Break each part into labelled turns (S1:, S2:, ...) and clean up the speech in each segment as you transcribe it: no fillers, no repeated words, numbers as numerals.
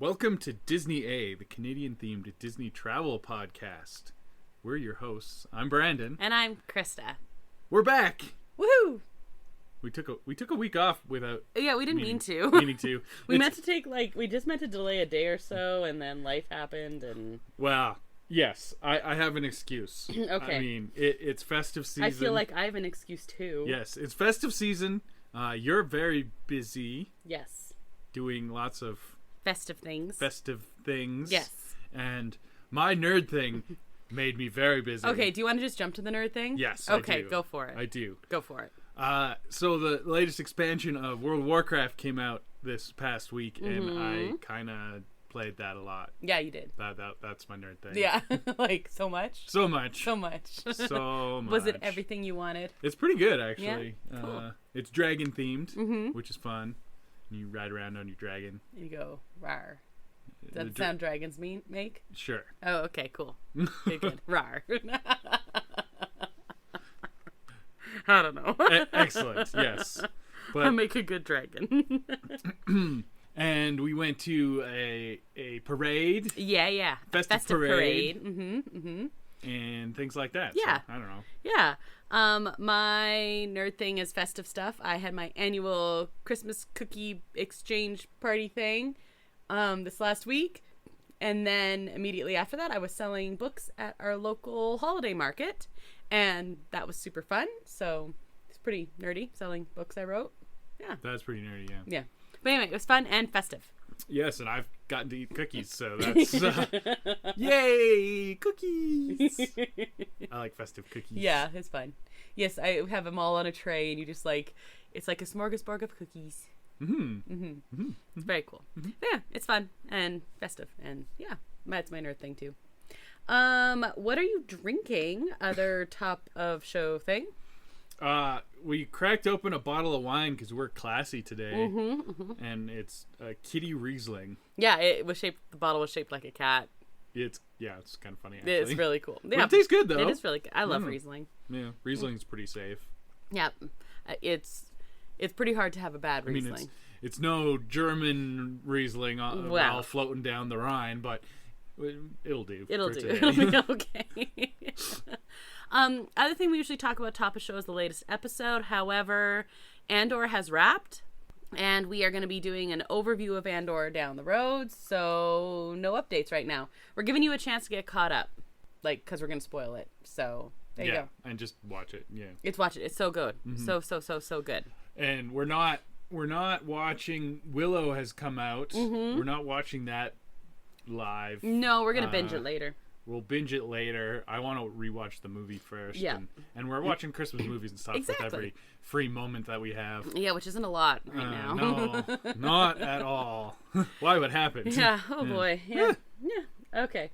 S1: Welcome to Disney A, the Canadian-themed Disney travel podcast. We're your hosts. I'm Brandon.
S2: And I'm Krysta.
S1: We're back!
S2: Woohoo!
S1: We took a week off without...
S2: Yeah, we didn't mean to.
S1: Meaning to.
S2: We just meant to delay a day or so, and then life happened, and...
S1: Well, yes, I have an excuse.
S2: Okay.
S1: I mean, it's festive season.
S2: I feel like I have an excuse, too.
S1: Yes, it's festive season. You're very busy.
S2: Yes.
S1: Doing lots of...
S2: Festive things.
S1: Yes. And my nerd thing made me very busy.
S2: Okay, do you want to just jump to the nerd thing?
S1: Yes,
S2: okay,
S1: I do.
S2: Go for it.
S1: I do.
S2: Go for it.
S1: So the latest expansion of World of Warcraft came out this past week, and I kind of played that a lot.
S2: Yeah, you did.
S1: That's my nerd thing.
S2: Yeah, like so much?
S1: So much.
S2: So much.
S1: So much.
S2: Was it everything you wanted?
S1: It's pretty good, actually.
S2: Yeah? Cool.
S1: It's dragon themed, which is fun. You ride around on your dragon.
S2: You go, rawr. Does that sound dragons make?
S1: Sure.
S2: Oh, okay, cool. Good. Rawr. I don't know.
S1: Excellent, yes. But,
S2: I'll make a good dragon.
S1: and we went to a parade.
S2: Yeah.
S1: Festive parade.
S2: Mm-hmm.
S1: And things like that.
S2: Yeah.
S1: So, I don't know.
S2: Yeah. My nerd thing is festive stuff. I had my annual Christmas cookie exchange party thing this last week. And then immediately after that, I was selling books at our local holiday market. And that was super fun. So it's pretty nerdy, selling books I wrote. Yeah.
S1: That's pretty nerdy, yeah.
S2: Yeah. But anyway, it was fun and festive.
S1: Yes, and I've gotten to eat cookies, so that's... yay! Cookies! I like festive cookies.
S2: Yeah, it's fun. Yes, I have them all on a tray, and you just like... It's like a smorgasbord of cookies. It's very cool. Yeah, it's fun and festive, and yeah, that's my nerd thing, too. What are you drinking? Other top of show thing?
S1: We cracked open a bottle of wine because we're classy today, and it's a kitty Riesling.
S2: Yeah, the bottle was shaped like a cat.
S1: It's kind of funny, actually.
S2: It's really cool. Yeah,
S1: but it tastes good, though.
S2: It is really good. I love Riesling.
S1: Yeah, Riesling's pretty safe.
S2: Yeah, it's pretty hard to have a bad Riesling.
S1: I mean, it's no German Riesling all floating down the Rhine, but it'll do.
S2: It'll be okay. Other thing we usually talk about top of show is the latest episode. However, Andor has wrapped, and we are going to be doing an overview of Andor down the road, so no updates right now. We're giving you a chance to get caught up, because we're going to spoil it. So there you go.
S1: And just watch it. Yeah,
S2: watch it. It's so good. So good.
S1: And we're not watching. Willow has come out. We're not watching that live.
S2: No, we're going to binge it later.
S1: We'll binge it later. I want to rewatch the movie first.
S2: Yeah.
S1: And we're watching Christmas movies and stuff with every free moment that we have.
S2: Yeah, which isn't a lot right now.
S1: No, not at all. Why would happen?
S2: Yeah. Oh, boy. Yeah. Okay.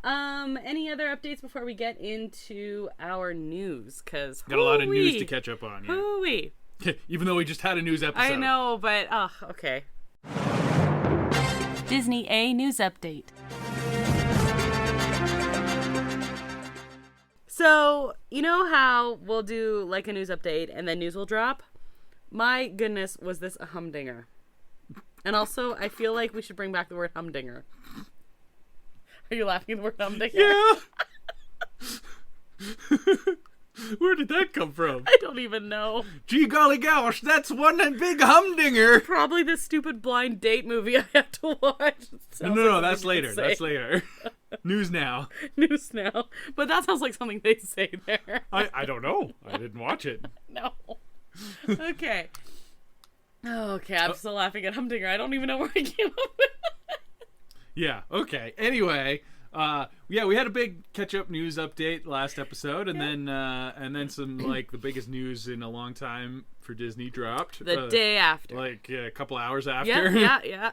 S2: Any other updates before we get into our news? Because
S1: got a lot of news to catch up on. Yeah.
S2: Hoo-wee.
S1: Even though we just had a news episode.
S2: I know, but okay. Disney A news update. So, you know how we'll do like a news update and then news will drop? My goodness, was this a humdinger. And also, I feel like we should bring back the word humdinger. Are you laughing at the word humdinger?
S1: Yeah. Where did that come from?
S2: I don't even know.
S1: Gee golly gosh, that's one big humdinger.
S2: Probably the stupid blind date movie I have to watch.
S1: No, that's later. That's later. News now.
S2: News now. But that sounds like something they say there.
S1: I don't know. I didn't watch it.
S2: No. Okay. Okay, I'm still laughing at humdinger. I don't even know where I came up with that.
S1: Yeah, okay. Anyway, we had a big catch-up news update last episode, and then some the biggest news in a long time for Disney dropped
S2: the day after,
S1: a couple hours after.
S2: Yeah.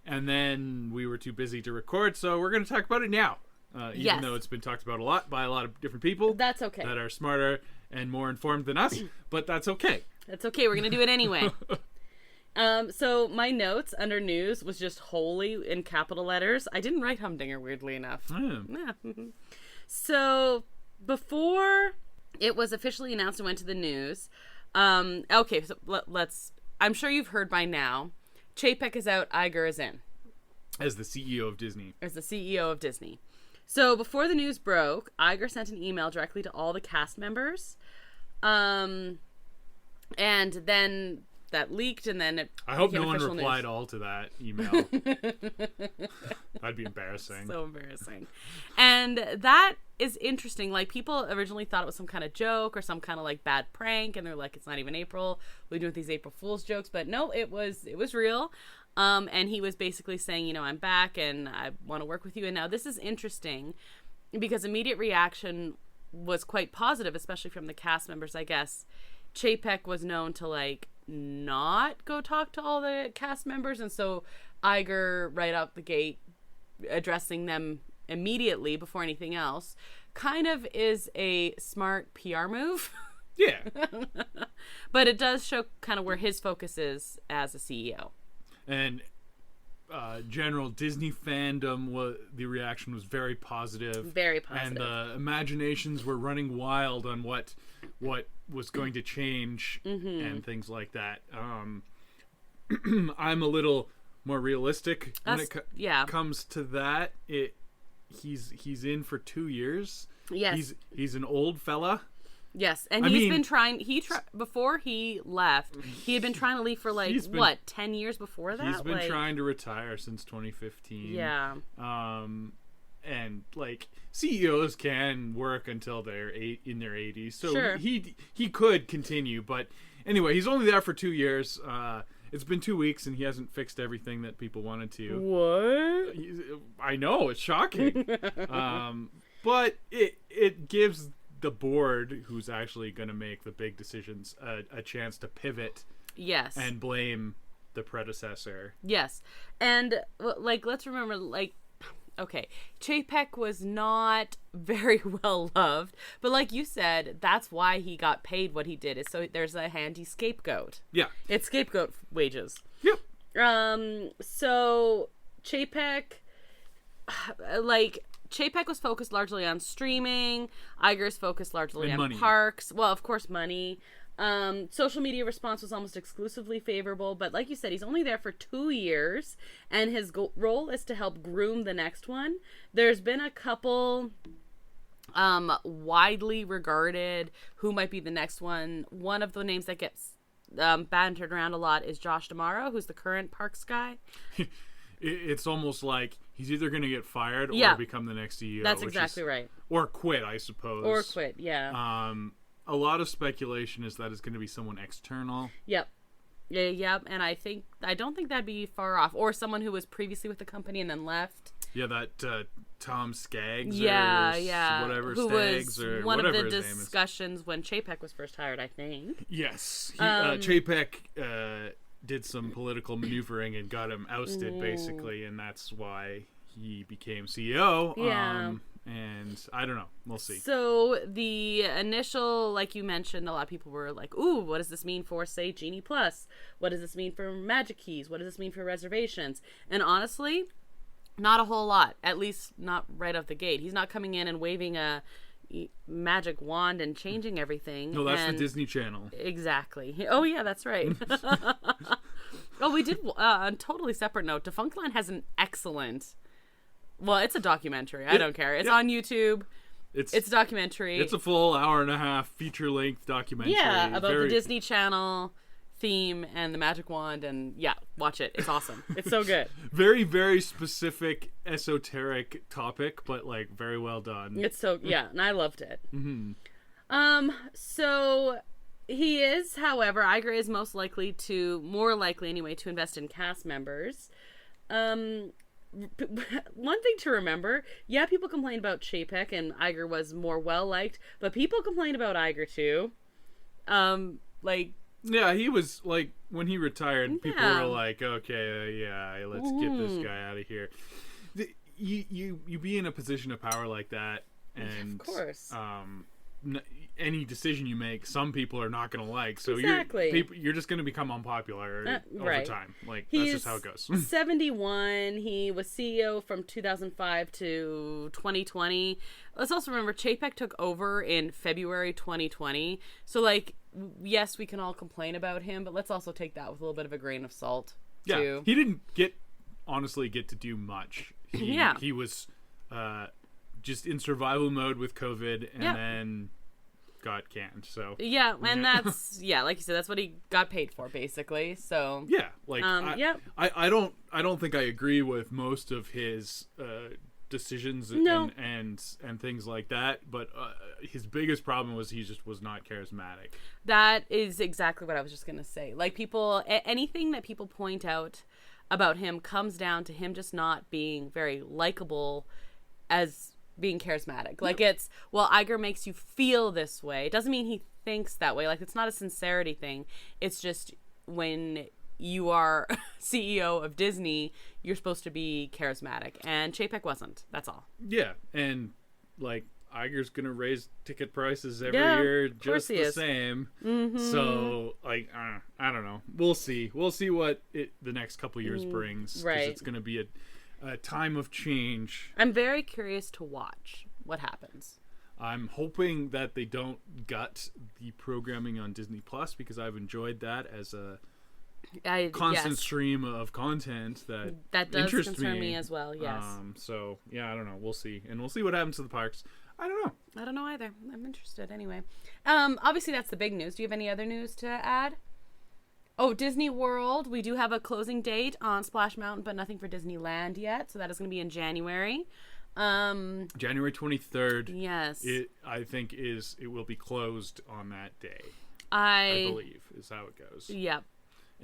S1: And then we were too busy to record, so we're going to talk about it now. Even though it's been talked about a lot by a lot of different people.
S2: That's okay.
S1: That are smarter and more informed than us, but that's okay.
S2: That's okay. We're going to do it anyway. So my notes under news was just wholly in capital letters. I didn't write humdinger, weirdly enough. Yeah. So before it was officially announced and went to the news, okay, so let's, I'm sure you've heard by now Chapek is out, Iger is in.
S1: As the CEO of Disney.
S2: As the CEO of Disney. So before the news broke, Iger sent an email directly to all the cast members. And then that leaked, and then it
S1: I hope no
S2: became
S1: one
S2: official
S1: replied
S2: news.
S1: all to that email. That'd be embarrassing.
S2: So embarrassing. And that is interesting. Like, people originally thought it was some kind of joke or some kind of like bad prank, and they're like, it's not even April. We're doing these April Fool's jokes, but no, it was real. And he was basically saying, you know, I'm back and I want to work with you. And now this is interesting because immediate reaction was quite positive, especially from the cast members, I guess. Chapek was known to like not go talk to all the cast members, and so Iger right out the gate addressing them immediately before anything else kind of is a smart PR move.
S1: Yeah.
S2: But it does show kind of where his focus is as a CEO.
S1: And general Disney fandom, the reaction was very positive.
S2: Very positive.
S1: And imaginations were running wild on what was going to change and things like that. I'm a little more realistic when it comes to that. He's in for 2 years.
S2: Yes.
S1: He's an old fella.
S2: Yes, and he's been trying. Before he left, he had been trying to leave for 10 years before that.
S1: He's been trying to retire since 2015.
S2: Yeah.
S1: And like CEOs can work until they're in their 80s, so
S2: sure.
S1: he could continue. But anyway, he's only there for 2 years. It's been 2 weeks, and he hasn't fixed everything that people wanted to.
S2: What?
S1: I know, it's shocking. But it gives the board, who's actually going to make the big decisions, a chance to pivot.
S2: Yes.
S1: And blame the predecessor.
S2: Yes. And let's remember, okay, Chapek was not very well loved, but like you said, that's why he got paid what he did, is so there's a handy scapegoat.
S1: Yeah.
S2: It's scapegoat wages.
S1: Yep.
S2: So Chapek, Chapek was focused largely on streaming. Iger's focused largely on
S1: money.
S2: Parks. Well, of course, money. Social media response was almost exclusively favorable, but like you said, he's only there for 2 years, and his role is to help groom the next one. There's been a couple widely regarded who might be the next one. One of the names that gets bantered around a lot is Josh D'Amaro, who's the current Parks guy.
S1: It's almost like he's either going to get fired or become the next CEO.
S2: That's exactly right.
S1: Or quit, I suppose.
S2: Or quit, yeah.
S1: A lot of speculation is that it's going to be someone external.
S2: Yep. Yeah, and I don't think that'd be far off. Or someone who was previously with the company and then left.
S1: Yeah, that Tom Skaggs.
S2: Yeah.
S1: Whatever,
S2: who
S1: Skaggs
S2: was
S1: or
S2: one
S1: whatever
S2: of the
S1: his name is.
S2: discussions when Chapek was first hired, I think.
S1: Yes. Chapek did some political maneuvering and got him ousted, basically, and that's why he became CEO.
S2: Yeah.
S1: And I don't know. We'll see.
S2: So the initial, like you mentioned, a lot of people were like, ooh, what does this mean for, say, Genie Plus? What does this mean for Magic Keys? What does this mean for reservations? And honestly, not a whole lot, at least not right off the gate. He's not coming in and waving a magic wand and changing everything.
S1: No, that's the Disney Channel.
S2: Exactly. Oh, yeah, that's right. Oh, we did, on a totally separate note, Defunctline has an excellent... Well, it's a documentary. I don't care. It's on YouTube. It's a documentary.
S1: It's a full hour-and-a-half feature-length documentary.
S2: Yeah, about the Disney Channel theme and the magic wand, and yeah, watch it. It's awesome. It's so good.
S1: Very, very specific, esoteric topic, but like very well done.
S2: It's so and I loved it.
S1: Mm-hmm.
S2: So he is, however, Iger is more likely anyway, to invest in cast members. One thing to remember, people complained about Chapek and Iger was more well liked, but people complained about Iger too.
S1: He was like, when he retired, people were like, okay, let's get this guy out of here. You be in a position of power like that, and
S2: of course,
S1: any decision you make, some people are not going to like. So you're just going to become unpopular over time. That's just how it goes.
S2: 71. He was CEO from 2005 to 2020. Let's also remember Chapek took over in February 2020. So yes, we can all complain about him, but let's also take that with a little bit of a grain of salt.
S1: Yeah,
S2: too.
S1: he didn't honestly get to do much. He was just in survival mode with COVID, and then got canned. So
S2: yeah, and that's like you said, that's what he got paid for, basically. So
S1: yeah, like I don't think I agree with most of his decisions and things like that, but his biggest problem was he just was not charismatic.
S2: That is exactly what I was just gonna say. Like, people, anything that people point out about him comes down to him just not being very likable as being charismatic. Like, it's, well, Iger makes you feel this way. It doesn't mean he thinks that way. Like, it's not a sincerity thing. It's just when you are CEO of Disney, you're supposed to be charismatic, and Chapek wasn't. That's all.
S1: Yeah, and like Iger's gonna raise ticket prices every year just the same. Mm-hmm. So like I don't know. We'll see what the next couple years brings.
S2: Right,
S1: it's gonna be a time of change.
S2: I'm very curious to watch what happens.
S1: I'm hoping that they don't gut the programming on Disney Plus, because I've enjoyed that as a constant stream of content that
S2: does
S1: interests
S2: concern me as well. Yes.
S1: So yeah, I don't know. We'll see, and we'll see what happens to the parks. I don't know either.
S2: I'm interested anyway. Obviously that's the big news. Do you have any other news to add? Oh, Disney World. We do have a closing date on Splash Mountain, but nothing for Disneyland yet. So that is going to be in January.
S1: January 23rd.
S2: Yes.
S1: I think it will be closed on that day. I believe is how it goes.
S2: Yep.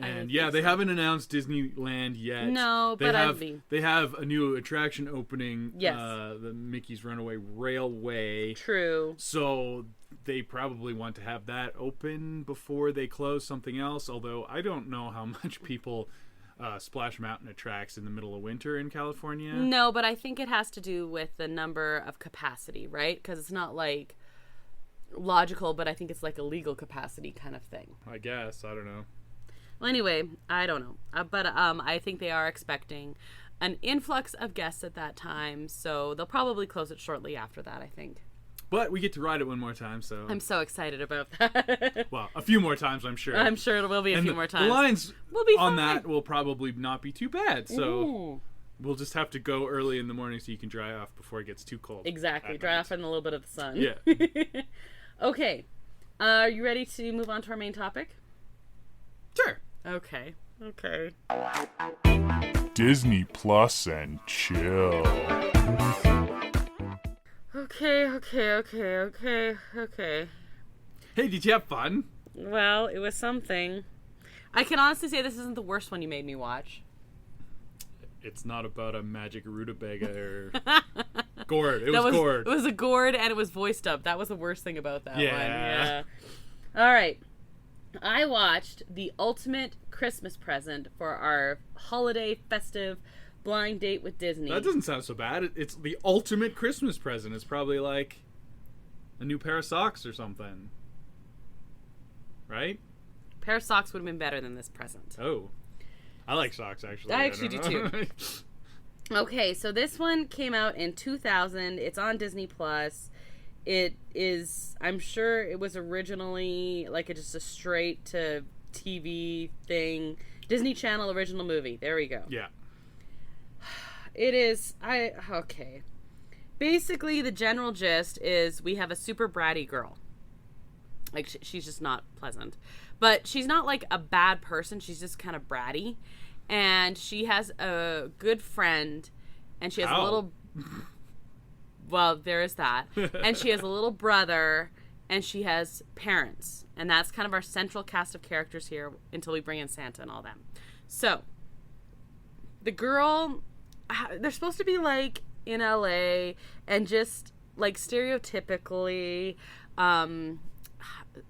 S1: And they haven't announced Disneyland yet.
S2: No,
S1: they have a new attraction opening.
S2: Yes.
S1: The Mickey's Runaway Railway.
S2: True.
S1: So they probably want to have that open before they close something else. Although I don't know how much people Splash Mountain attracts in the middle of winter in California.
S2: No, but I think it has to do with the number of capacity, right? Because it's not like logical, but I think it's like a legal capacity kind of thing.
S1: I guess. I don't know.
S2: Well, anyway, I don't know. But I think they are expecting an influx of guests at that time, so they'll probably close it shortly after that, I think.
S1: But we get to ride it one more time, so...
S2: I'm so excited about that.
S1: Well, a few more times, I'm sure.
S2: I'm sure it will be a few more times.
S1: The lines
S2: will be
S1: on
S2: fine.
S1: that will probably not be too bad, so...
S2: Ooh.
S1: We'll just have to go early in the morning so you can dry off before it gets too cold.
S2: Exactly. Dry off in a little bit of the sun.
S1: Yeah.
S2: Okay. Are you ready to move on to our main topic?
S1: Sure.
S2: Okay.
S3: Disney Plus and chill.
S2: Okay.
S1: Hey, did you have fun?
S2: Well, it was something. I can honestly say this isn't the worst one you made me watch.
S1: It's not about a magic rutabaga or gourd. It was gourd.
S2: It was a gourd, and it was voice dubbed. That was the worst thing about that one.
S1: Yeah.
S2: All right. I watched The Ultimate Christmas Present for our holiday festive blind date with Disney.
S1: That doesn't sound so bad. It's the ultimate Christmas present. It's probably like a new pair of socks or something. Right?
S2: A pair of socks would have been better than this present.
S1: Oh. I like socks, actually.
S2: I actually do, too. Okay, so this one came out in 2000. It's on Disney Plus. It is, I'm sure it was originally like just a straight to TV thing. Disney Channel original movie. There we go.
S1: Yeah.
S2: It is, okay. Basically, the general gist is we have a super bratty girl. Like, she's just not pleasant. But she's not like a bad person. She's just kind of bratty. And she has a good friend. And she has a little... Well, there is that. And she has a little brother, and she has parents. And that's kind of our central cast of characters here until we bring in Santa and all that. So, the girl, they're supposed to be like in LA and just like stereotypically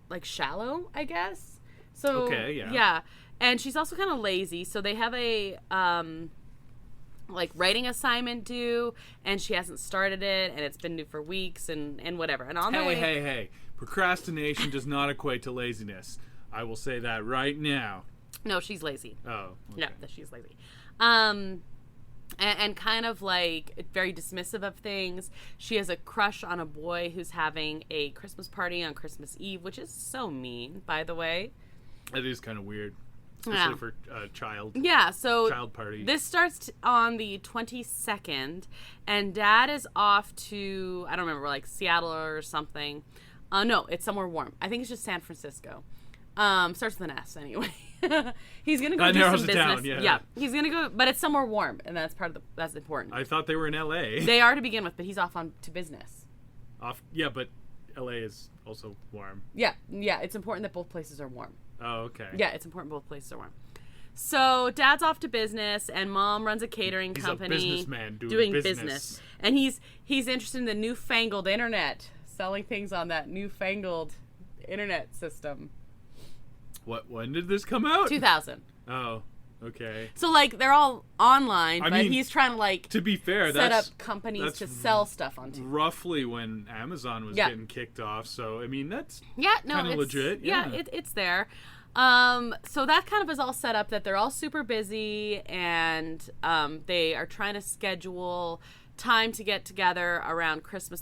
S2: like shallow, I guess. So,
S1: okay, yeah.
S2: Yeah. And she's also kind of lazy. So they have a like writing assignment due, and she hasn't started it, and it's been due for weeks and whatever. And on
S1: hey, procrastination does not equate to laziness. I will say that right now.
S2: No, she's lazy.
S1: Oh, okay.
S2: Yeah, she's lazy. And kind of like very dismissive of things. She has a crush on a boy who's having a Christmas party on Christmas Eve, which is so mean, by the way.
S1: That is kind of weird. especially for a child.
S2: Yeah, so
S1: child party.
S2: This starts on the 22nd, and Dad is off to, I don't remember, like Seattle or something. No, it's somewhere warm. I think it's just San Francisco. Starts with an S anyway. He's gonna go do some business.
S1: Down, yeah,
S2: he's gonna go, but it's somewhere warm, and that's that's important.
S1: I thought they were in L.A.
S2: They are to begin with, but he's off on to business.
S1: Yeah, but L.A. is also warm.
S2: Yeah, it's important that both places are warm.
S1: Oh, okay.
S2: Yeah, it's important both places are warm. So Dad's off to business, and Mom runs a catering company.
S1: He's a businessman doing business.
S2: And he's interested in the newfangled internet, selling things on that newfangled internet system.
S1: When did this come out?
S2: 2000.
S1: Oh, okay.
S2: So like they're all online, but he's trying to like,
S1: to be fair,
S2: set up companies to sell stuff onto.
S1: Roughly when Amazon was getting kicked off. So I mean that's kind of legit.
S2: Yeah, it's there. So that kind of is all set up that they're all super busy, and they are trying to schedule time to get together around Christmas.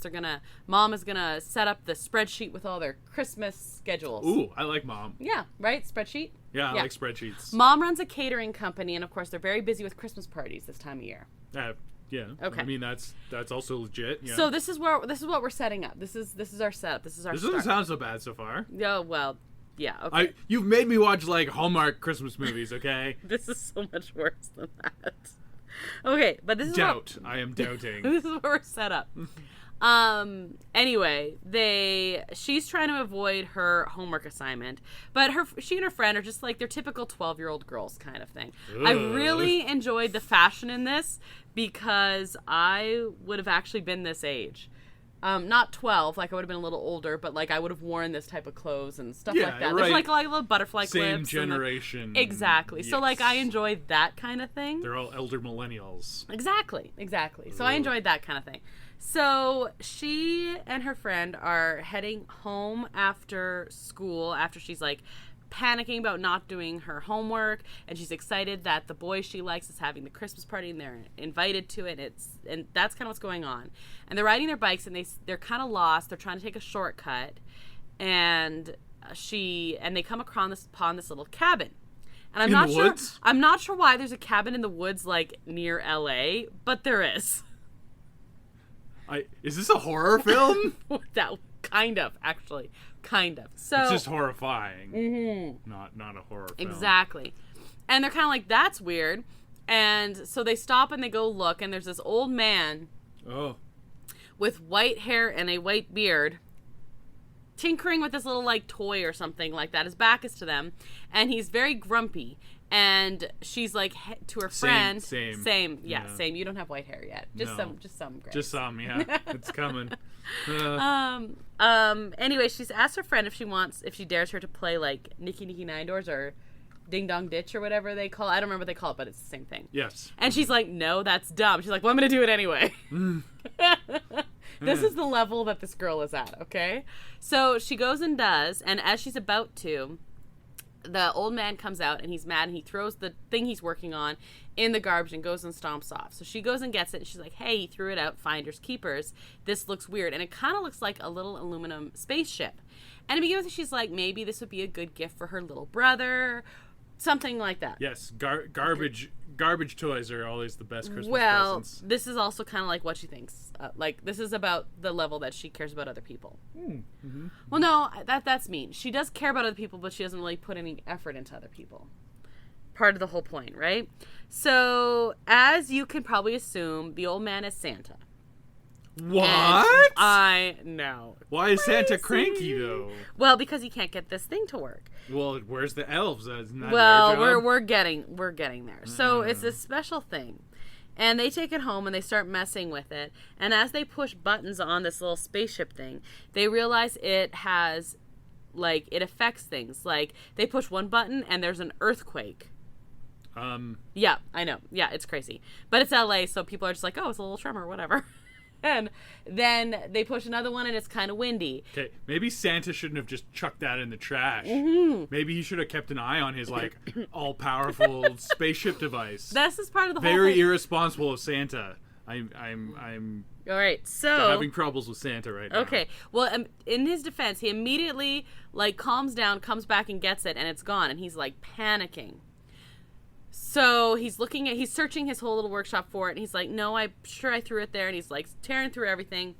S2: Mom is gonna set up the spreadsheet with all their Christmas schedules.
S1: Ooh, I like Mom.
S2: Yeah, right? Spreadsheet?
S1: Yeah, I like spreadsheets.
S2: Mom runs a catering company, and of course they're very busy with Christmas parties this time of year.
S1: Yeah.
S2: Okay.
S1: I mean that's also legit. Yeah.
S2: So this is what we're setting up. This is our setup. This
S1: doesn't sound so bad so far.
S2: Oh well, yeah. Okay.
S1: You've made me watch like Hallmark Christmas movies. Okay.
S2: This is so much worse than that. Okay, but this is
S1: I am doubting.
S2: This is what we're set up. Anyway, she's trying to avoid her homework assignment, but she and her friend are just like they're typical 12-year-old girls kind of thing. Ugh. I really enjoyed the fashion in this because I would have actually been this age. Not 12, like I would have been a little older, but like I would have worn this type of clothes and stuff like that. Right. There's like little butterfly clips.
S1: Same generation.
S2: Exactly. Yes. So like I enjoyed that kind of thing.
S1: They're all elder millennials.
S2: Exactly. So I enjoyed that kind of thing. So she and her friend are heading home after school, after she's like panicking about not doing her homework, and she's excited that the boy she likes is having the Christmas party and they're invited to it. And that's kind of what's going on. And they're riding their bikes, and they're kind of lost. They're trying to take a shortcut, and they come upon this little cabin. And I'm not sure why there's a cabin in the woods like near LA, but there is.
S1: Is this a horror film?
S2: That kind of. So
S1: it's just horrifying. Mm-hmm. Not a horror film.
S2: Exactly. And they're kind of like, that's weird. And so they stop and they go look, and there's this old man with white hair and a white beard tinkering with this little like toy or something like that. His back is to them, and he's very grumpy. And she's like to her friend, same. You don't have white hair yet. Just some gray.
S1: Just some, yeah. It's coming.
S2: Anyway, she's asked her friend if she dares her to play like Nicky Nicky Nine Doors or Ding Dong Ditch or whatever they call it. I don't remember what they call it, but it's the same thing.
S1: Yes.
S2: And she's like, no, that's dumb. She's like, well, I'm going to do it anyway. This is the level that this girl is at, okay? So she goes and does, and as she's about to, the old man comes out, and he's mad, and he throws the thing he's working on in the garbage and goes and stomps off. So she goes and gets it, and she's like, hey, he threw it out, finders keepers. This looks weird. And it kind of looks like a little aluminum spaceship. And to begin with, she's like, maybe this would be a good gift for her little brother, something like that.
S1: Yes, garbage toys are always the best Christmas presents.
S2: Well, this is also kind of like what she thinks. Like, this is about the level that she cares about other people. Mm-hmm. Well, no, that's mean. She does care about other people, but she doesn't really put any effort into other people. Part of the whole point, right? So, as you can probably assume, the old man is Santa.
S1: What?
S2: And I know.
S1: Why is Santa cranky, though?
S2: Well, because he can't get this thing to work.
S1: Well, where's the elves? That's not
S2: well,
S1: their job.
S2: we're getting there. So it's this special thing, and they take it home and they start messing with it. And as they push buttons on this little spaceship thing, they realize it has, like, it affects things. Like, they push one button and there's an earthquake. Yeah, I know. Yeah, it's crazy, but it's LA, so people are just like, oh, it's a little tremor, whatever. And then they push another one, and it's kind of windy.
S1: Okay, maybe Santa shouldn't have just chucked that in the trash. Mm-hmm. Maybe he should have kept an eye on his, like, all-powerful spaceship device.
S2: This is part of the whole
S1: Very
S2: thing.
S1: irresponsible of Santa. I'm
S2: all right, so
S1: having troubles with Santa right now.
S2: Okay, well, in his defense, he immediately, like, calms down, comes back and gets it, and it's gone, and he's, like, panicking. So he's searching his whole little workshop for it, and he's like, no, I'm sure I threw it there, and he's like tearing through everything.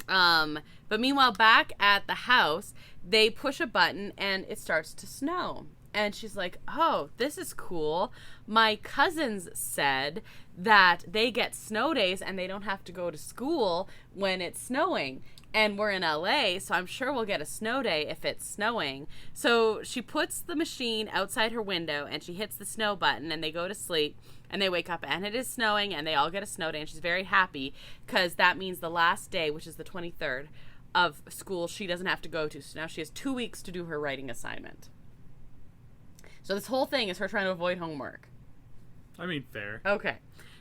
S2: But meanwhile, back at the house, they push a button and it starts to snow. And she's like, oh, this is cool. My cousins said that they get snow days and they don't have to go to school when it's snowing. And we're in LA, so I'm sure we'll get a snow day if it's snowing. So she puts the machine outside her window and she hits the snow button and they go to sleep and they wake up and it is snowing and they all get a snow day and she's very happy because that means the last day, which is the 23rd of school, she doesn't have to go to. So now she has 2 weeks to do her writing assignment. So this whole thing is her trying to avoid homework.
S1: I mean, fair.
S2: Okay.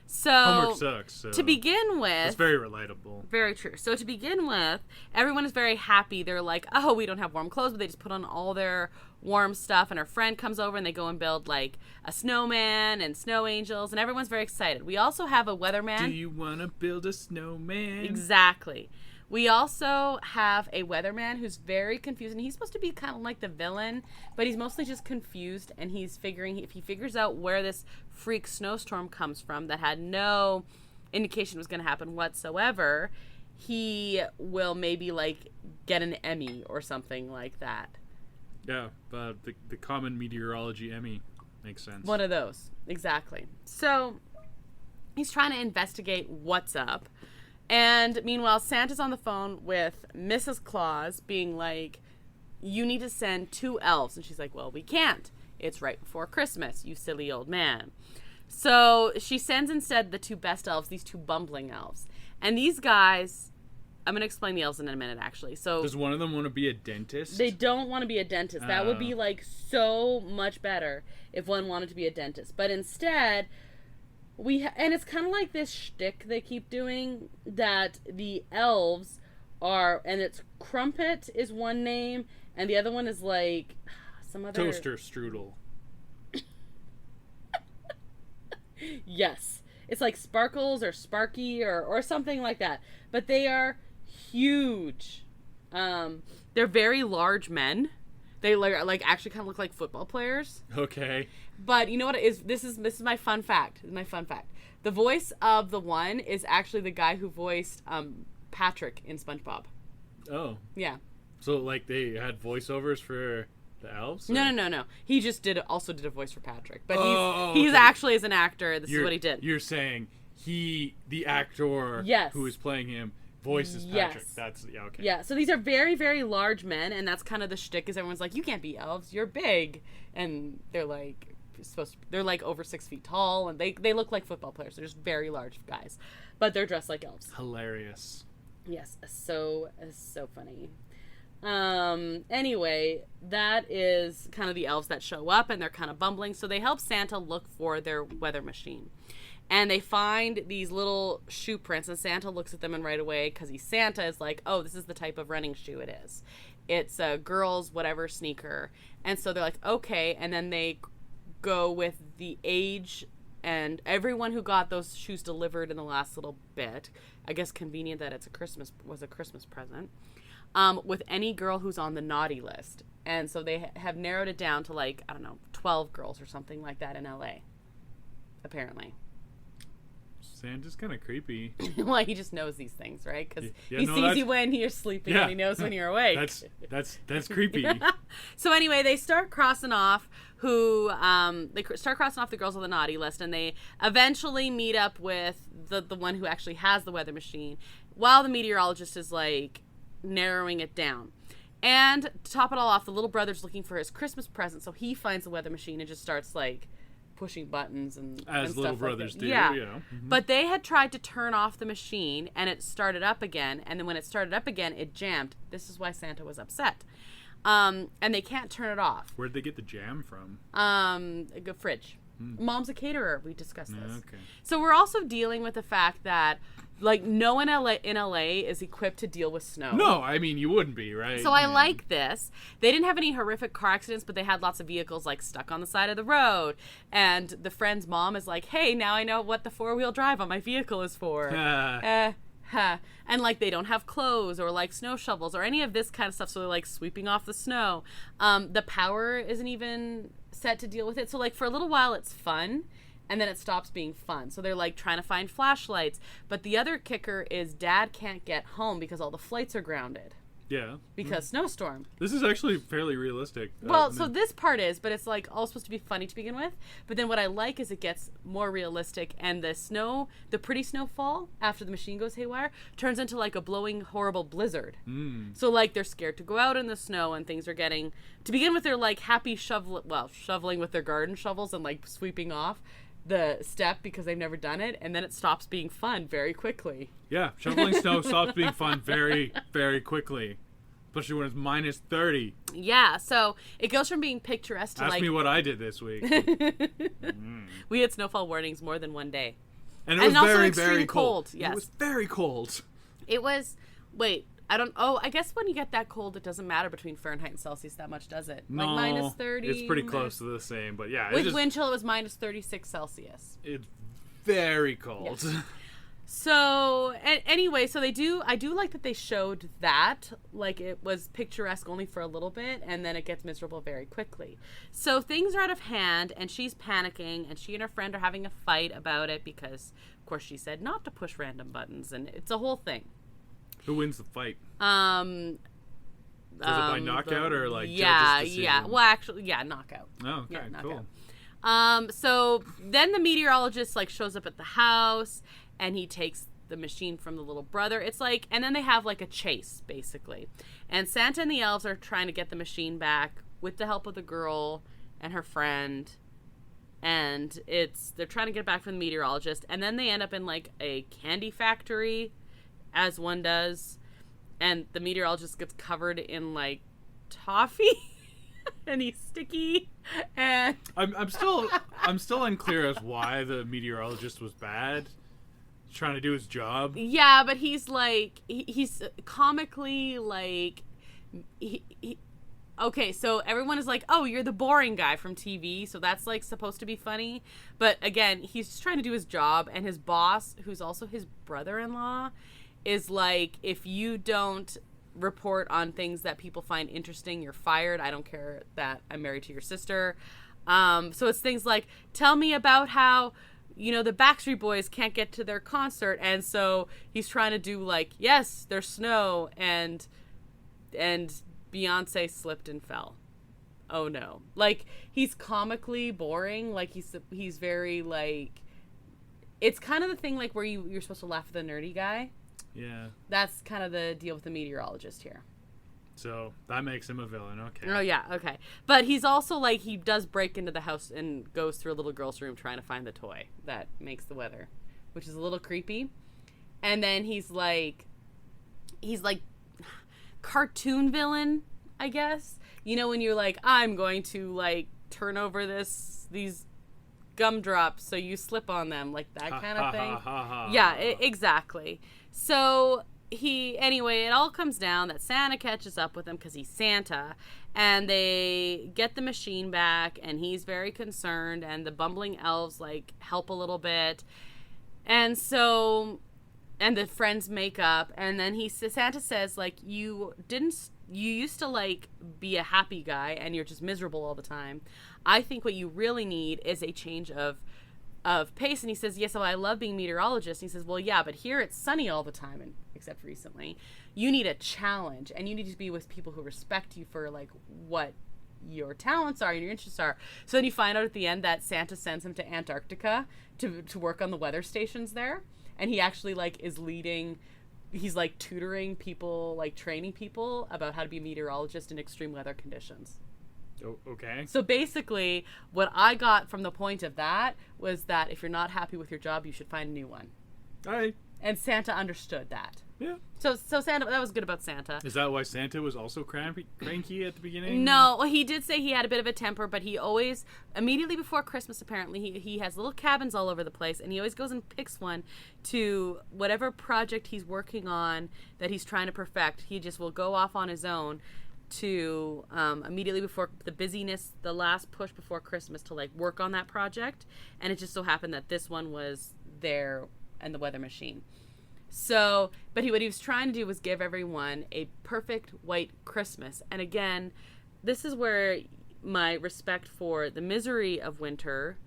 S2: So
S1: homework sucks. So
S2: to begin with,
S1: it's very relatable.
S2: Very true. So to begin with, everyone is very happy. They're like, oh, we don't have warm clothes, but they just put on all their warm stuff. And her friend comes over and they go and build like a snowman and snow angels. And everyone's very excited. We also have a weatherman.
S1: Do you want to build a snowman?
S2: Exactly. We also have a weatherman who's very confused, and he's supposed to be kind of like the villain, but he's mostly just confused, and he's figuring, if he figures out where this freak snowstorm comes from that had no indication was going to happen whatsoever, he will maybe, like, get an Emmy or something like that.
S1: Yeah, but the common meteorology Emmy makes sense.
S2: One of those, exactly. So, he's trying to investigate what's up. And meanwhile, Santa's on the phone with Mrs. Claus being like, you need to send 2 elves. And she's like, well, we can't. It's right before Christmas, you silly old man. So she sends instead the 2 best elves, these 2 bumbling elves. And these guys, I'm going to explain the elves in a minute, actually. So
S1: does one of them want to be a dentist?
S2: They don't want to be a dentist. That would be like so much better if one wanted to be a dentist. But instead... and it's kind of like this shtick they keep doing, that the elves are, and it's Crumpet is one name, and the other one is like some other...
S1: Toaster Strudel.
S2: Yes. It's like Sparkles or Sparky or something like that. But they are huge. They're very large men. They like actually kind of look like football players.
S1: Okay.
S2: But you know what it is? This is my fun fact. This is my fun fact. The voice of the one is actually the guy who voiced Patrick in SpongeBob.
S1: Oh.
S2: Yeah.
S1: So like they had voiceovers for the elves? Or?
S2: No. He just also did a voice for Patrick. But he's
S1: okay.
S2: actually as an actor. This is what he did.
S1: You're saying the actor who is playing him voices Patrick.
S2: Yes.
S1: That's okay.
S2: Yeah, so these are very, very large men, and that's kind of the shtick, is everyone's like, you can't be elves, you're big. And they're like they're like over 6 feet tall, and they look like football players. They're just very large guys. But they're dressed like elves.
S1: Hilarious.
S2: Yes, so funny. Anyway, that is kind of the elves that show up, and they're kind of bumbling, so they help Santa look for their weather machine. And they find these little shoe prints, and Santa looks at them, and right away, because he's Santa, is like, oh, this is the type of running shoe it is. It's a girl's whatever sneaker. And so they're like, okay, and then they go with the age and everyone who got those shoes delivered in the last little bit. I guess convenient that it's a Christmas present. With any girl who's on the naughty list. And so they have narrowed it down to, like, I don't know, 12 girls or something like that in LA, apparently.
S1: Santa's kind of creepy.
S2: Well, he just knows these things, right? Because
S1: he
S2: sees you when you're sleeping, and he knows when you're awake.
S1: That's creepy.
S2: So anyway, they start crossing off the girls on the naughty list, and they eventually meet up with the one who actually has the weather machine, while the meteorologist is like narrowing it down. And to top it all off, the little brother's looking for his Christmas present, so he finds the weather machine and just starts like pushing buttons and
S1: as
S2: and
S1: little
S2: stuff
S1: brothers
S2: like
S1: do.
S2: Yeah.
S1: Mm-hmm.
S2: But they had tried to turn off the machine, and it started up again. And then when it started up again, it jammed. This is why Santa was upset. And they can't turn it off.
S1: Where'd they get the jam from?
S2: A fridge. Mom's a caterer. We discussed this.
S1: Okay.
S2: So we're also dealing with the fact that, like, no one in LA is equipped to deal with snow.
S1: No, I mean, you wouldn't be, right?
S2: So I like this. They didn't have any horrific car accidents, but they had lots of vehicles, like, stuck on the side of the road. And the friend's mom is like, hey, now I know what the 4-wheel drive on my vehicle is for. And, like, they don't have clothes or, like, snow shovels or any of this kind of stuff, so they're, like, sweeping off the snow. The power isn't even set to deal with it. So, like, for a little while it's fun, and then it stops being fun. So they're, like, trying to find flashlights. But the other kicker is Dad can't get home because all the flights are grounded.
S1: Yeah.
S2: Because snowstorm.
S1: This is actually fairly realistic.
S2: Well, so this part is, but it's like all supposed to be funny to begin with. But then what I like is it gets more realistic, and the pretty snowfall after the machine goes haywire turns into like a blowing horrible blizzard. So like they're scared to go out in the snow, and things are getting, to begin with, they're like happy shoveling with their garden shovels and like sweeping off the step because they've never done it, and then it stops being fun very quickly.
S1: Yeah, shoveling snow stops being fun very, very quickly. Especially when it's minus 30.
S2: Yeah, so it goes from being picturesque to
S1: Ask me what I did this week.
S2: We had snowfall warnings more than one day.
S1: And it was
S2: also
S1: very,
S2: extreme
S1: very cold.
S2: Yes.
S1: It was very cold.
S2: It was, I guess when you get that cold, it doesn't matter between Fahrenheit and Celsius that much, does it?
S1: No,
S2: like minus 30.
S1: It's pretty close to the same, but yeah.
S2: With wind chill, it was minus 36 Celsius.
S1: It's very cold.
S2: Yes. So, anyway, so I do like that they showed that, like, it was picturesque only for a little bit, and then it gets miserable very quickly. So things are out of hand, and she's panicking, and she and her friend are having a fight about it because, of course, she said not to push random buttons, and it's a whole thing.
S1: Who wins the fight?
S2: Was
S1: it by knockout or like
S2: judge's
S1: decision?
S2: Yeah. Well, actually, yeah, knockout.
S1: Oh, okay,
S2: yeah,
S1: cool.
S2: So then the meteorologist like shows up at the house, and he takes the machine from the little brother. It's like, and then they have like a chase basically, and Santa and the elves are trying to get the machine back with the help of the girl and her friend, and they're trying to get it back from the meteorologist, and then they end up in like a candy factory, as one does, and the meteorologist gets covered in like toffee and he's sticky, and
S1: I'm still unclear as why the meteorologist was bad. He's trying to do his job.
S2: Yeah, but he's like he's comically like okay, so everyone is like, oh, you're the boring guy from TV, so that's like supposed to be funny, but again, he's just trying to do his job, and his boss, who's also his brother-in-law, is like, if you don't report on things that people find interesting, you're fired. I don't care that I'm married to your sister. So it's things like, tell me about how, the Backstreet Boys can't get to their concert, and so he's trying to do like, yes, there's snow, and Beyonce slipped and fell. Oh no. Like, he's comically boring. Like, he's very like, it's kind of the thing like where you're supposed to laugh at the nerdy guy.
S1: Yeah.
S2: That's kind of the deal with the meteorologist here.
S1: So that makes him a villain, okay.
S2: Oh, yeah, okay. But he's also, like, he does break into the house and goes through a little girl's room trying to find the toy that makes the weather, which is a little creepy. And then he's like cartoon villain, I guess. When you're like, I'm going to, like, turn over these gumdrops so you slip on them, like that kind of thing. Yeah, exactly. So it all comes down that Santa catches up with him because he's Santa, and they get the machine back, and he's very concerned, and the bumbling elves like help a little bit, and the friends make up, and then Santa says like, you used to like be a happy guy and you're just miserable all the time. I think what you really need is a change of pace. And he says, yes, I love being meteorologist. And he says, well, yeah, but here it's sunny all the time, and except recently. You need a challenge, and you need to be with people who respect you for like what your talents are and your interests are. So then you find out at the end that Santa sends him to Antarctica to work on the weather stations there, and he actually like is leading. He's like tutoring people, like training people about how to be a meteorologist in extreme weather conditions.
S1: Okay.
S2: So basically, what I got from the point of that was that if you're not happy with your job, you should find a new one.
S1: All right.
S2: And Santa understood that.
S1: Yeah.
S2: So Santa, that was good about Santa.
S1: Is that why Santa was also cranky at the beginning?
S2: No, well, he did say he had a bit of a temper, but he always, immediately before Christmas, apparently, he has little cabins all over the place, and he always goes and picks one to whatever project he's working on that he's trying to perfect. He just will go off on his own to immediately before the busyness, the last push before Christmas, to like work on that project, and it just so happened that this one was there and the weather machine. So, but what he was trying to do was give everyone a perfect white Christmas. And again, this is where my respect for the misery of winter.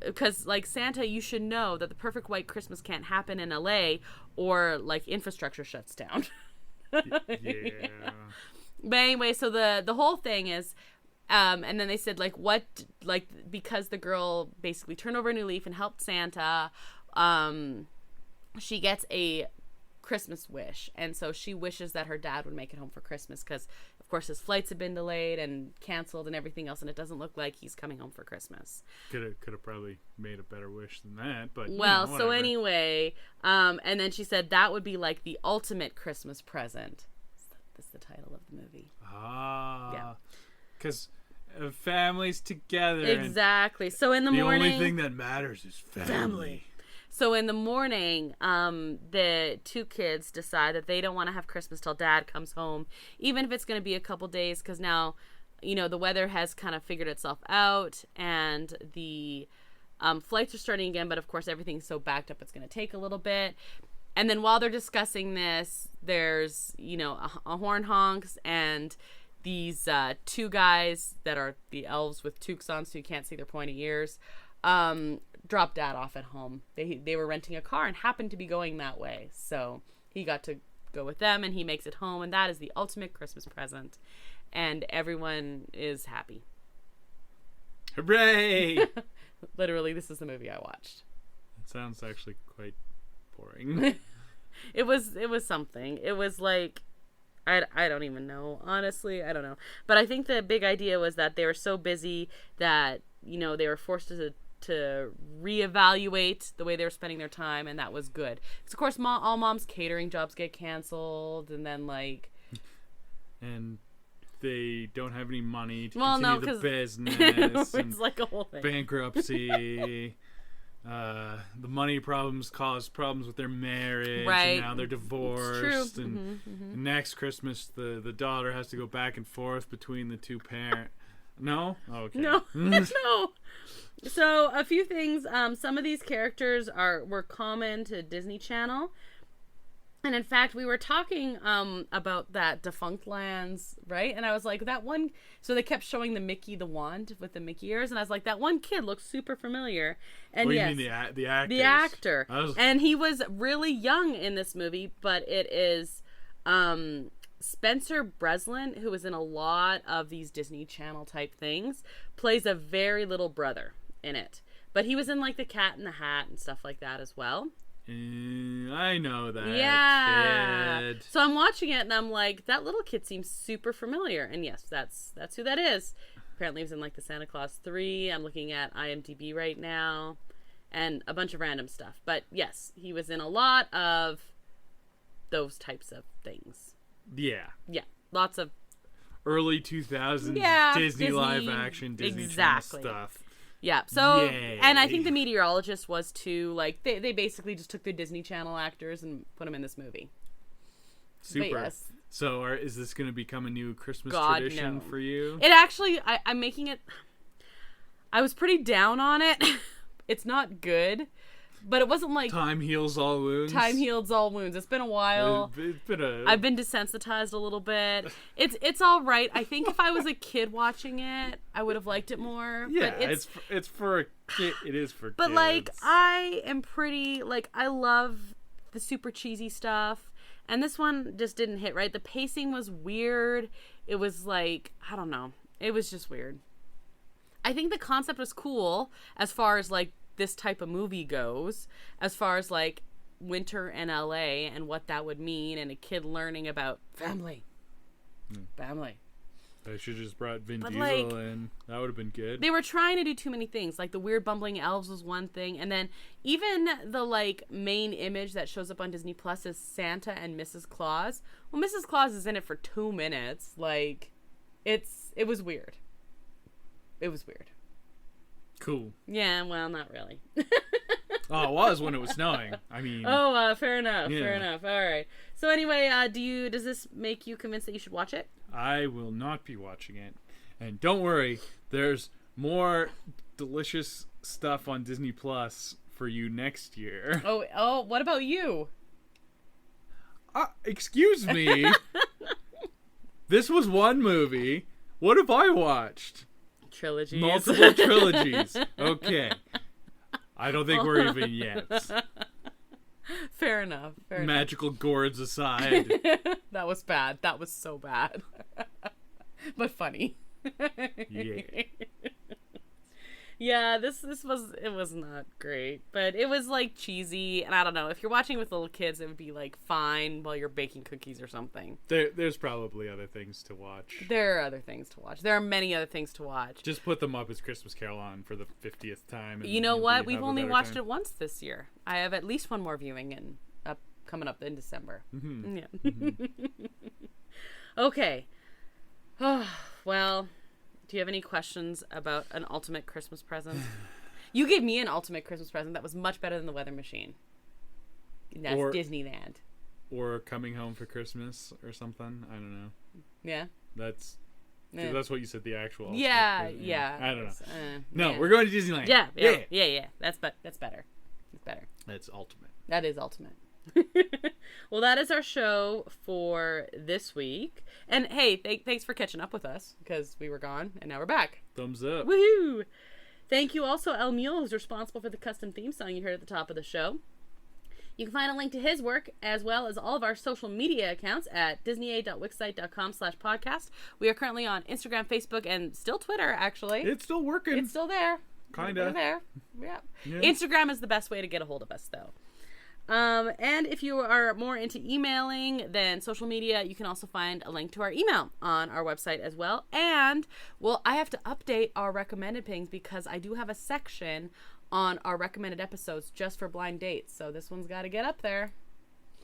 S2: Because, like, Santa, you should know that the perfect white Christmas can't happen in LA or, like, infrastructure shuts down.
S1: Yeah.
S2: But anyway, so the whole thing is, and then they said, like, because the girl basically turned over a new leaf and helped Santa, she gets a Christmas wish. And so she wishes that her dad would make it home for Christmas because, of course, his flights have been delayed and canceled and everything else, and it doesn't look like he's coming home for Christmas.
S1: Could have probably made a better wish than that, but
S2: well, so anyway, and then she said that would be like the ultimate Christmas present. That's the title of the movie.
S1: Yeah. Because families together.
S2: Exactly. So in the morning,
S1: the only thing that matters is family.
S2: So in the morning, the two kids decide that they don't want to have Christmas till Dad comes home, even if it's going to be a couple days, because now, the weather has kind of figured itself out, and the flights are starting again, but of course everything's so backed up it's going to take a little bit. And then while they're discussing this, there's, a horn honks, and these two guys that are the elves with toques on so you can't see their pointy ears, dropped Dad off at home. They were renting a car and happened to be going that way, so he got to go with them, and he makes it home, and that is the ultimate Christmas present, and everyone is happy.
S1: Hooray!
S2: Literally, this is the movie I watched.
S1: It sounds actually quite boring.
S2: It was something. It was like, I don't even know. Honestly, I don't know. But I think the big idea was that they were so busy that, they were forced to reevaluate the way they were spending their time, and that was good. Because, of course, all mom's catering jobs get canceled, and then, like...
S1: And they don't have any money to continue the business.
S2: It's like a whole thing.
S1: Bankruptcy. The money problems caused problems with their marriage,
S2: right?
S1: And now they're divorced.
S2: It's true.
S1: And next Christmas, the daughter has to go back and forth between the two parents. No? Okay.
S2: No. No. So a few things. Some of these characters were common to Disney Channel. And in fact, we were talking about that Defunct Lands, right? And I was like, that one... So they kept showing the Mickey, the wand with the Mickey ears. And I was like, that one kid looks super familiar. And
S1: what
S2: yes,
S1: do you mean the actor?
S2: The actor. And he was really young in this movie, but it is Spencer Breslin, who was in a lot of these Disney Channel type things, plays a very little brother in it. But he was in like the Cat in the Hat and stuff like that as well.
S1: I know that kid.
S2: So I'm watching it and I'm like, that little kid seems super familiar. And yes, that's who that is. Apparently he was in like the Santa Claus 3. I'm looking at IMDb right now. And a bunch of random stuff. But yes, he was in a lot of those types of things.
S1: Yeah.
S2: Yeah. Lots of
S1: early 2000s Disney live action, Disney Channel stuff.
S2: Yeah, so,
S1: Yay.
S2: And I think the meteorologist was too, like, they basically just took the Disney Channel actors and put them in this movie.
S1: Super.
S2: Yes.
S1: So is this going to become a new Christmas tradition for you?
S2: It actually, I'm making it, I was pretty down on it. It's not good, but it wasn't like...
S1: Time heals all wounds.
S2: Time heals all wounds. It's been a while.
S1: It's been
S2: I've been desensitized a little bit. It's all right. I think if I was a kid watching it, I would have liked it more.
S1: Yeah,
S2: but
S1: it's for a kid. It is for
S2: but
S1: kids.
S2: Like, I am pretty... Like, I love the super cheesy stuff. And this one just didn't hit right. The pacing was weird. It was like... I don't know. It was just weird. I think the concept was cool as far as, like, this type of movie goes, as far as like winter in LA and what that would mean, and a kid learning about family.
S1: They should have just brought Vin Diesel
S2: like,
S1: in. That would have been good.
S2: They were trying to do too many things. Like the weird bumbling elves was one thing, and then even the like main image that shows up on Disney Plus is Santa and Mrs. Claus. Well, Mrs. Claus is in it for 2 minutes. Like, it was weird. It was weird.
S1: Cool.
S2: Yeah, well, not really.
S1: Oh, it was when it was snowing. I mean...
S2: Oh, fair enough.
S1: Yeah.
S2: Fair enough. All right. So anyway, does this make you convinced that you should watch it?
S1: I will not be watching it. And don't worry, there's more delicious stuff on Disney Plus for you next year.
S2: Oh, what about you?
S1: Excuse me. This was one movie. What have I watched?
S2: Trilogies.
S1: Multiple trilogies. Okay. I don't think we're even yet.
S2: Fair enough.
S1: Magical gourds aside.
S2: That was bad. That was so bad. But funny.
S1: Yeah.
S2: Yeah, this was not great, but it was like cheesy, and I don't know, if you're watching with little kids, it would be like fine while you're baking cookies or something.
S1: There's probably other things to watch.
S2: There are other things to watch. There are many other things to watch.
S1: Just put them up as Christmas Carol on for the 50th time.
S2: You know what? We've only watched it once this year. I have at least one more viewing coming up in December. Mm-hmm. Yeah. Mm-hmm. Okay. Oh, well, do you have any questions about an ultimate Christmas present? You gave me an ultimate Christmas present that was much better than the weather machine. That's Disneyland.
S1: Or coming home for Christmas or something. I don't know.
S2: Yeah.
S1: That's what you said, the actual.
S2: Yeah.
S1: I don't know.
S2: No,
S1: we're going to Disneyland.
S2: Yeah. That's better. That's better.
S1: That's ultimate.
S2: That is ultimate. Well, that is our show for this week. And hey, thanks for catching up with us, because we were gone and now we're back.
S1: Thumbs up.
S2: Woohoo! Thank you also El Mule, who's responsible for the custom theme song you heard at the top of the show. You can find a link to his work as well as all of our social media accounts at disneya.wixsite.com/podcast. We are currently on Instagram, Facebook, and still Twitter, actually.
S1: It's still working.
S2: It's still there.
S1: Kinda.
S2: We're there. Yeah. Instagram is the best way to get a hold of us, though. And if you are more into emailing than social media, you can also find a link to our email on our website as well. And, well, I have to update our recommended pings because I do have a section on our recommended episodes just for blind dates. So this one's got to get up there.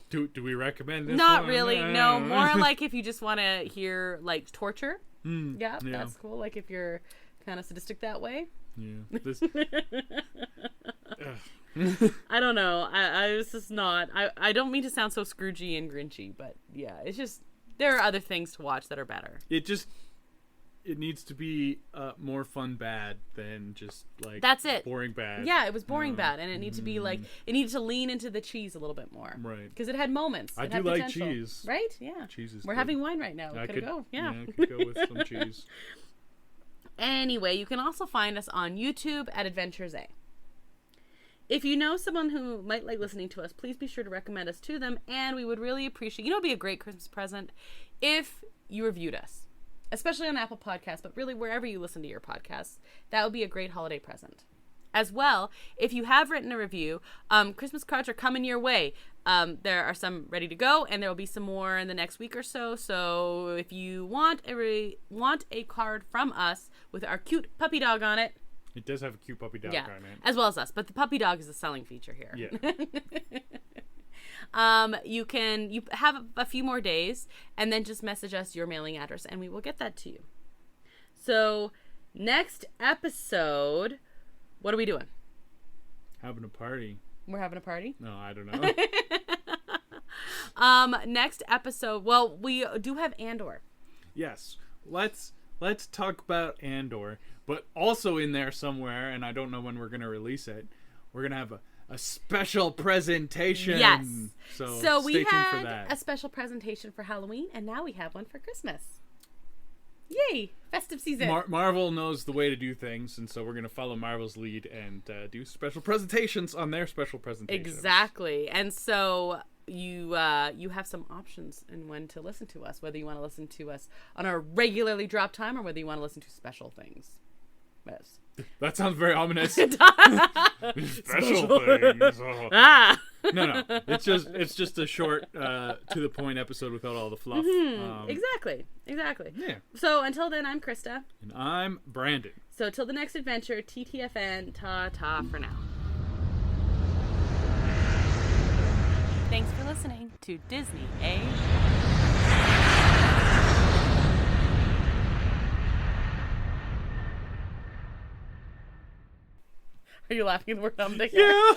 S1: Do we recommend this
S2: Not
S1: one?
S2: really. No, more like if you just want to hear, like, torture. Yeah, that's cool. Like if you're kind of sadistic that way.
S1: Yeah.
S2: I don't know. I was just not. I don't mean to sound so Scroogey and Grinchy, but yeah, it's just there are other things to watch that are better.
S1: It needs to be more fun bad than just like
S2: that's it.
S1: Boring bad.
S2: Yeah, it was boring bad, and it needed to be like it needed to lean into the cheese a little bit more,
S1: right?
S2: Because it had moments.
S1: I do like cheese,
S2: right? Yeah,
S1: cheese is.
S2: We're
S1: good.
S2: Having wine right now. I could go. Yeah,
S1: I could go with some cheese.
S2: Anyway, you can also find us on YouTube at Adventures A. If you know someone who might like listening to us, please be sure to recommend us to them, and we would really appreciate, it'd be a great Christmas present if you reviewed us, especially on Apple Podcasts, but really wherever you listen to your podcasts. That would be a great holiday present. As well, if you have written a review, Christmas cards are coming your way. There are some ready to go, and there will be some more in the next week or so. So if you want a card from us with our cute puppy dog on it,
S1: it does have a cute puppy dog on it.
S2: As well as us, but the puppy dog is the selling feature here.
S1: Yeah.
S2: You have a few more days, and then just message us your mailing address, and we will get that to you. So, next episode, what are we doing?
S1: Having a party.
S2: We're having a party?
S1: No, I don't know.
S2: Next episode, well, we do have Andor.
S1: Yes. Let's talk about Andor. But also in there somewhere, and I don't know when we're going to release it, we're going to have a special presentation.
S2: Yes.
S1: So
S2: we
S1: stay tuned
S2: had
S1: for that.
S2: A special presentation for Halloween, and now we have one for Christmas. Yay! Festive season.
S1: Marvel knows the way to do things, and so we're going to follow Marvel's lead and do special presentations on their special presentations.
S2: Exactly. And so you have some options in when to listen to us, whether you want to listen to us on our regularly drop time or whether you want to listen to special things. Yes.
S1: That sounds very ominous. Special things. Oh.
S2: Ah.
S1: No. It's just a short, to the point episode without all the fluff.
S2: Mm-hmm. Exactly.
S1: Yeah.
S2: So until then, I'm Krysta.
S1: And I'm Brandon.
S2: So till the next adventure, TTFN, ta-ta for now. Thanks for listening to Disney A. Are you laughing at the word humdinger?
S1: Yeah.